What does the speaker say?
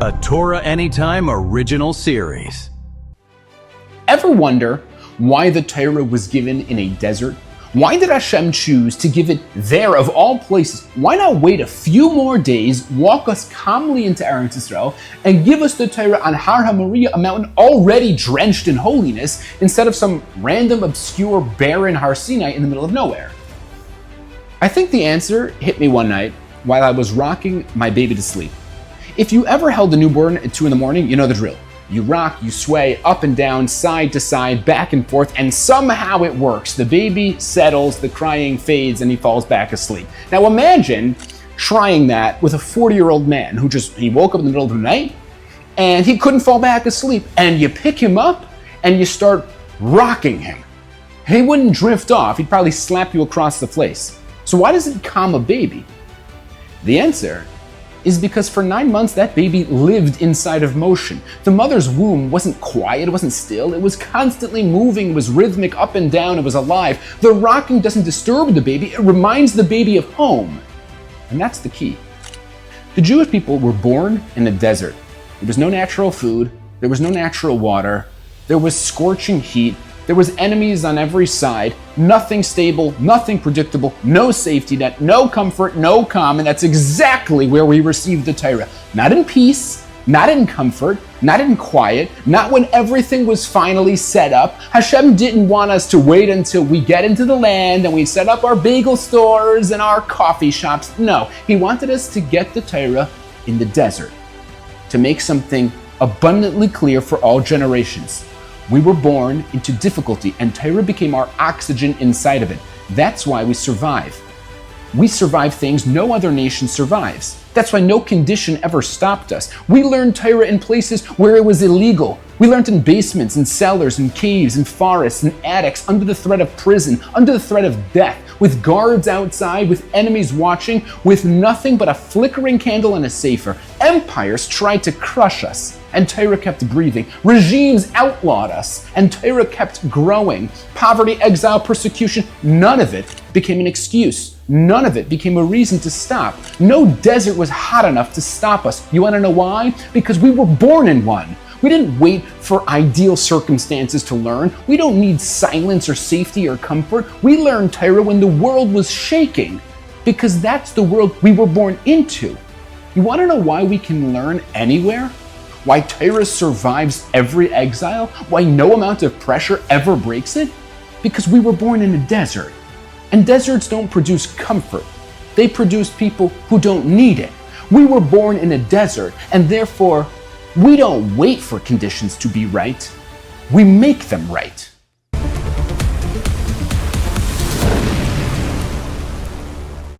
a Torah Anytime original series. Ever wonder why the Torah was given in a desert? Why did Hashem choose to give it there of all places? Why not wait a few more days, walk us calmly into Eretz Israel, and give us the Torah on Har HaMoriah, a mountain already drenched in holiness, instead of some random, obscure, barren Har Sinai in the middle of nowhere? I think the answer hit me one night while I was rocking my baby to sleep. If you ever held a newborn at 2 a.m, you know the drill. You rock, you sway up and down, side to side, back and forth, and somehow it works. The baby settles, the crying fades, and he falls back asleep. Now imagine trying that with a 40-year-old man who he woke up in the middle of the night and he couldn't fall back asleep. And you pick him up and you start rocking him. He wouldn't drift off. He'd probably slap you across the face. So why does it calm a baby? The answer is because for 9 months that baby lived inside of motion. The mother's womb wasn't quiet, it wasn't still, it was constantly moving, it was rhythmic up and down, it was alive. The rocking doesn't disturb the baby, it reminds the baby of home. And that's the key. The Jewish people were born in a desert. There was no natural food, there was no natural water, there was scorching heat, there was enemies on every side, nothing stable, nothing predictable, no safety net, no comfort, no calm, and that's exactly where we received the Torah. Not in peace, not in comfort, not in quiet, not when everything was finally set up. Hashem didn't want us to wait until we get into the land and we set up our bagel stores and our coffee shops. No, He wanted us to get the Torah in the desert, to make something abundantly clear for all generations. We were born into difficulty, and Torah became our oxygen inside of it. That's why we survive. We survive things no other nation survives. That's why no condition ever stopped us. We learned Torah in places where it was illegal. We learned in basements, in cellars, in caves, in forests, in attics, under the threat of prison, under the threat of death, with guards outside, with enemies watching, with nothing but a flickering candle and a sefer. Empires tried to crush us, and Torah kept breathing. Regimes outlawed us, and Torah kept growing. Poverty, exile, persecution, none of it became an excuse. None of it became a reason to stop. No desert was hot enough to stop us. You want to know why? Because we were born in one. We didn't wait for ideal circumstances to learn. We don't need silence or safety or comfort. We learned Torah when the world was shaking, because that's the world we were born into. You want to know why we can learn anywhere? Why Torah survives every exile? Why no amount of pressure ever breaks it? Because we were born in a desert. And deserts don't produce comfort. They produce people who don't need it. We were born in a desert, and therefore, we don't wait for conditions to be right. We make them right.